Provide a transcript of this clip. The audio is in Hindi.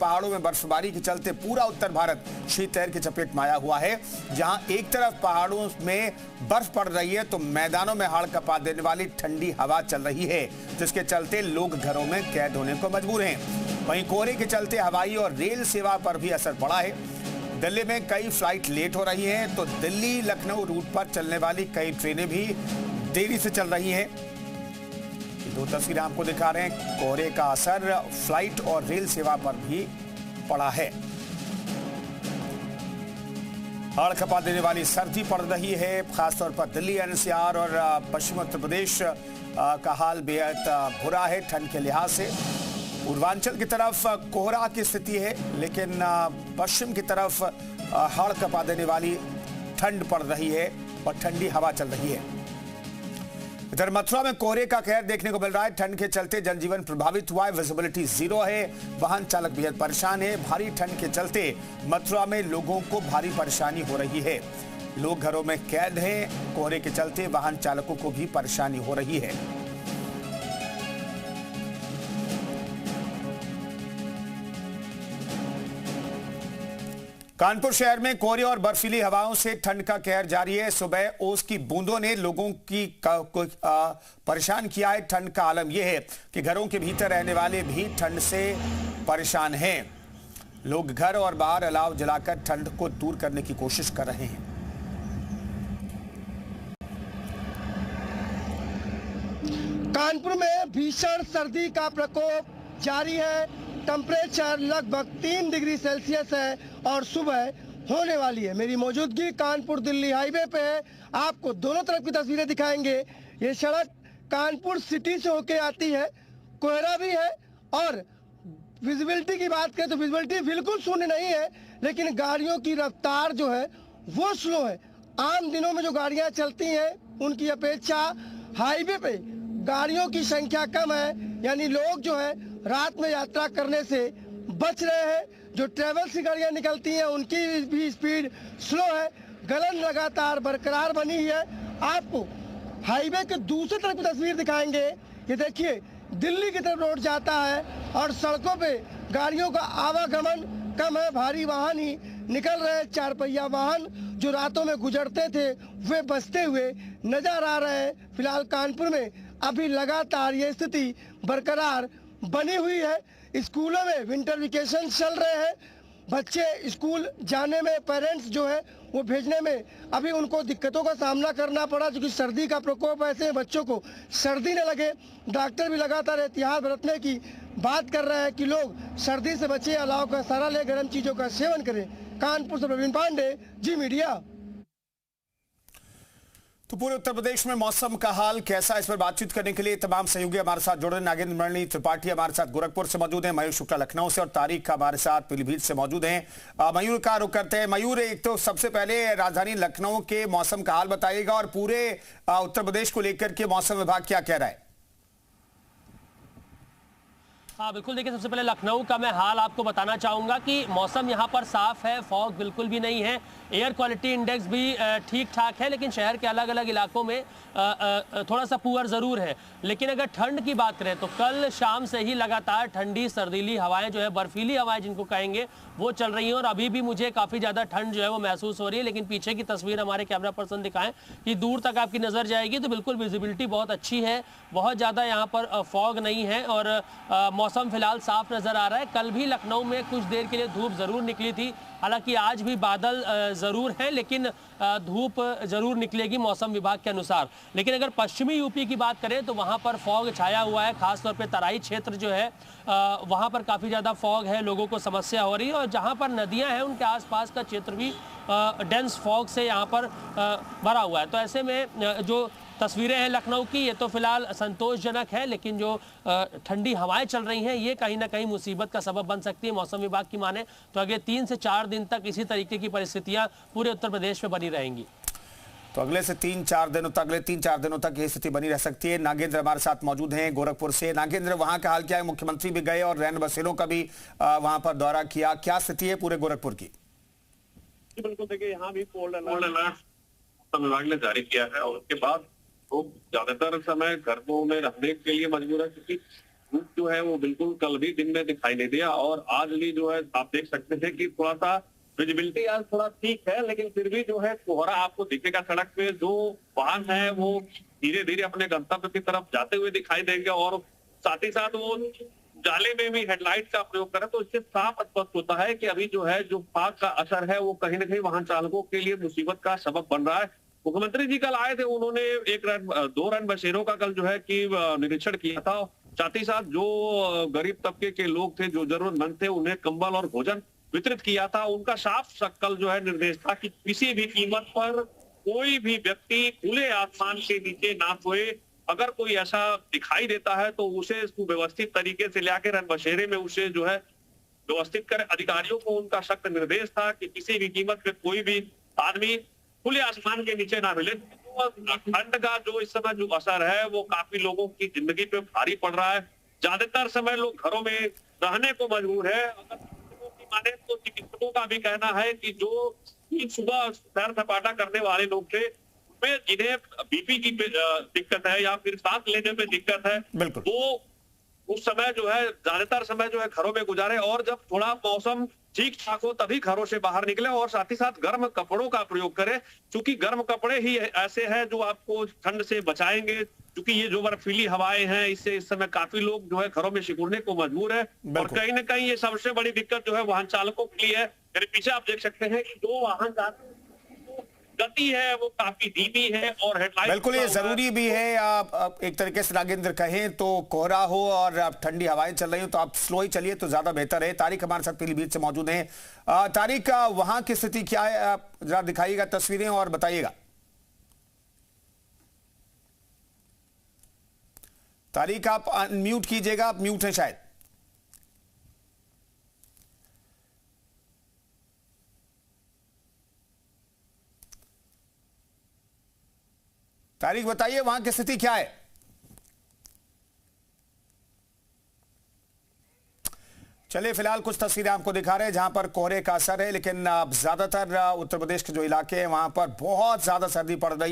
पहाड़ों में बर्फबारी के चलते पूरा उत्तर भारत शीतलहर की चपेट में आया हुआ है। जहां एक तरफ पहाड़ों में बर्फ पड़ रही है तो मैदानों में हाड़ कपा देने वाली ठंडी हवा चल रही है, जिसके चलते लोग घरों में कैद होने को मजबूर हैं। वहीं कोहरे के चलते हवाई और रेल सेवा पर भी असर पड़ा है। दिल्ली में कई फ्लाइट लेट हो रही हैं, तो दिल्ली लखनऊ रूट पर चलने वाली कई ट्रेनें भी देरी से चल रही हैं। दो तस्वीरें आपको दिखा रहे हैं। कोहरे का असर फ्लाइट और रेल सेवा पर भी पड़ा है। हाड़ कपा देने वाली सर्दी पड़ रही है, खासतौर पर दिल्ली, एनसीआर और पश्चिम उत्तर प्रदेश का हाल बेहद बुरा है ठंड के लिहाज से। पूर्वांचल की तरफ कोहरा की स्थिति है, लेकिन पश्चिम की तरफ हाड़ कपा देने वाली ठंड पड़ रही है और ठंडी हवा चल रही है। इधर मथुरा में कोहरे का कहर देखने को मिल रहा है। ठंड के चलते जनजीवन प्रभावित हुआ है, विजिबिलिटी जीरो है, वाहन चालक बेहद परेशान है। भारी ठंड के चलते मथुरा में लोगों को भारी परेशानी हो रही है। लोग घरों में कैद हैं। कोहरे के चलते वाहन चालकों को भी परेशानी हो रही है। कानपुर शहर में कोहरे और बर्फीली हवाओं से ठंड का कहर जारी है। सुबह ओस की बूंदों ने लोगों की परेशान किया है। ठंड का आलम यह है कि घरों के भीतर रहने वाले भी ठंड से परेशान हैं। लोग घर और बाहर अलाव जलाकर ठंड को दूर करने की कोशिश कर रहे हैं। कानपुर में भीषण सर्दी का प्रकोप जारी है। टेम्परेचर लगभग 3 डिग्री सेल्सियस है और सुबह होने वाली है। मेरी मौजूदगी कानपुर दिल्ली हाईवे पे है। आपको दोनों तरफ की तस्वीरें दिखाएंगे। ये सड़क कानपुर सिटी से होके आती है। कोहरा भी है और विजिबिलिटी की बात करें तो विजिबिलिटी बिल्कुल शून्य नहीं है, लेकिन गाड़ियों की रफ्तार जो है वो स्लो है। आम दिनों में जो गाड़ियां चलती हैं उनकी अपेक्षा हाईवे पे गाड़ियों की संख्या कम है, यानी लोग जो है रात में यात्रा करने से बच रहे हैं। जो ट्रेवल्स की गाड़ियां निकलती हैं उनकी भी स्पीड स्लो है। गलन लगातार बरकरार बनी है। आपको हाईवे के दूसरी तरफ की तस्वीर दिखाएंगे। ये देखिए, दिल्ली की तरफ रोड जाता है और सड़कों पे गाड़ियों का आवागमन कम है। भारी वाहन ही निकल रहे हैं। 4 पहिया वाहन जो रातों में गुजरते थे वे बचते हुए नजर आ रहे हैं। फिलहाल कानपुर में अभी लगातार ये स्थिति बरकरार बनी हुई है। स्कूलों में विंटर वेकेशन चल रहे हैं। बच्चे स्कूल जाने में पेरेंट्स जो है वो भेजने में अभी उनको दिक्कतों का सामना करना पड़ा, क्योंकि सर्दी का प्रकोप ऐसे है बच्चों को सर्दी न लगे। डॉक्टर भी लगातार एहतियात बरतने की बात कर रहे हैं कि लोग सर्दी से बचे, अलाव का सहारा ले, गर्म चीजों का सेवन करें। कानपुर से प्रवीण पांडे, जी मीडिया। तो पूरे उत्तर प्रदेश में मौसम का हाल कैसा, इस पर बातचीत करने के लिए तमाम सहयोगी हमारे साथ जुड़ रहे हैं। नागेंद्र मणि त्रिपाठी हमारे साथ गोरखपुर से मौजूद हैं, मयूर शुक्ला लखनऊ से और तारिक हमारे साथ पीलीभीत से मौजूद हैं। मयूर का रुख करते हैं। मयूर, एक तो सबसे पहले राजधानी लखनऊ के मौसम का हाल बताइएगा और पूरे उत्तर प्रदेश को लेकर के मौसम विभाग क्या कह रहा है? हाँ बिल्कुल, देखिए सबसे पहले लखनऊ का मैं हाल आपको बताना चाहूँगा कि मौसम यहाँ पर साफ है, फॉग बिल्कुल भी नहीं है, एयर क्वालिटी इंडेक्स भी ठीक ठाक है, लेकिन शहर के अलग अलग इलाकों में थोड़ा सा पुअर ज़रूर है। लेकिन अगर ठंड की बात करें तो कल शाम से ही लगातार ठंडी सर्दीली हवाएं जो है, बर्फीली हवाएं जिनको कहेंगे, वो चल रही हैं और अभी भी मुझे काफ़ी ज़्यादा ठंड जो है वो महसूस हो रही है। लेकिन पीछे की तस्वीर हमारे कैमरा पर्सन दिखाएं कि दूर तक आपकी नज़र जाएगी तो बिल्कुल विजिबिलिटी बहुत अच्छी है, बहुत ज़्यादा यहाँ पर फॉग नहीं है और मौसम फिलहाल साफ नजर आ रहा है। कल भी लखनऊ में कुछ देर के लिए धूप जरूर निकली थी, हालांकि आज भी बादल जरूर हैं, लेकिन धूप जरूर निकलेगी मौसम विभाग के अनुसार। लेकिन अगर पश्चिमी यूपी की बात करें तो वहां पर फॉग छाया हुआ है, खासतौर पे तराई क्षेत्र जो है वहां पर काफ़ी ज़्यादा फॉग है, लोगों को समस्या हो रही है। और जहां पर नदियां हैं उनके आसपास का क्षेत्र भी डेंस फॉग से यहाँ पर भरा हुआ है। तो ऐसे में जो तस्वीरें हैं लखनऊ की, ये तो फिलहाल संतोषजनक है, लेकिन जो ठंडी हवाएं चल रही हैं ये कहीं ना कहीं मुसीबत का सबब बन सकती है। मौसम विभाग की माने तो अगले 3 से 4 दिन तक इसी तरीके की परिस्थितियां पूरे उत्तर प्रदेश में बनी रहेंगी। तो अगले 3-4 दिनों तक ये स्थिति बनी रह सकती है। नागेंद्र हमारे साथ मौजूद हैं गोरखपुर से। नागेंद्र, वहां का हाल क्या है? मुख्यमंत्री भी गए और रैन बसेरों का भी वहां पर दौरा किया, क्या स्थिति है पूरे गोरखपुर की? बिल्कुल, देखिए यहाँ भी कोल्ड अलर्ट विभाग ने जारी किया है और उसके बाद लोग ज्यादातर समय घरों में रहने के लिए मजबूर है, क्योंकि धूप जो है वो बिल्कुल कल भी दिन में दिखाई नहीं दिया, और आज भी जो है आप देख सकते हैं कि थोड़ा सा विजिबिलिटी आज थोड़ा ठीक है, लेकिन फिर भी जो है कोहरा आपको दिखेगा। सड़क पे जो वाहन है वो धीरे धीरे अपने गंतव्य की तरफ जाते हुए दिखाई देंगे, और साथ ही साथ वो जाले में भी हेडलाइट का प्रयोग करें तो इससे साफ स्पष्ट होता है कि अभी जो है जो फाग का असर है वो कहीं ना कहीं वाहन चालकों के लिए मुसीबत का सबब बन रहा है। मुख्यमंत्री जी कल आए थे, उन्होंने 2 रन बसेरों का कल जो है कि निरीक्षण किया था। साथ ही साथ जो गरीब तबके के लोग थे, जो जरूरतमंद थे, उन्हें कंबल और भोजन वितरित किया था। उनका साफ कल जो है निर्देश था कि किसी भी कीमत पर कोई भी व्यक्ति खुले आसमान के नीचे ना सोए। अगर कोई ऐसा दिखाई देता है तो उसे सुव्यवस्थित तरीके से लाके रन बसेरे में उसे जो है व्यवस्थित करें। अधिकारियों को उनका सख्त निर्देश था कि किसी भी कीमत पे कोई भी आदमी खुले आसमान के नीचे ना मिले। तो ठंड का जो इस समय जो असर है वो काफी लोगों की जिंदगी पे भारी पड़ रहा है। ज्यादातर समय लोग घरों में रहने को मजबूर है। अगर चिकित्सकों की माने तो चिकित्सकों का भी कहना है कि जो सुबह सैर सपाटा करने वाले लोग थे, में जिन्हें बीपी की दिक्कत है या फिर सांस लेने में दिक्कत है, बिल्कुल, वो उस समय जो है ज्यादातर समय जो है घरों में गुजारे, और जब थोड़ा मौसम ठीक ठाक हो तभी घरों से बाहर निकले, और साथ ही साथ गर्म कपड़ों का प्रयोग करें, क्योंकि गर्म कपड़े ही ऐसे हैं जो आपको ठंड से बचाएंगे। क्योंकि ये जो बर्फीली हवाएं हैं इससे इस समय काफी लोग जो है घरों में सिकुड़ने को मजबूर है, और कहीं ना कहीं ये सबसे बड़ी दिक्कत जो है वाहन चालकों के लिए है। मेरे पीछे आप देख सकते हैं कि जो वाहन गति है वो काफी धीमी है, और हेडलाइट बिल्कुल ये जरूरी भी है। आप एक तरीके से नागेंद्र कहें तो कोहरा हो और ठंडी हवाएं चल रही हो तो आप स्लो ही चलिए तो ज्यादा बेहतर है। तारिक हमारे साथ पीलीभीत से मौजूद हैं। तारिक, वहां की स्थिति क्या है? आप जरा दिखाइएगा तस्वीरें और बताइएगा। तारिक, आप अनम्यूट कीजिएगा, आप म्यूट हैं शायद। तारिक बताइए वहां की स्थिति क्या है? चलिए फिलहाल कुछ तस्वीरें आपको दिखा रहे हैं जहां पर कोहरे का असर है, लेकिन ज्यादातर उत्तर प्रदेश के जो इलाके हैं वहां पर बहुत ज्यादा सर्दी पड़ रही है।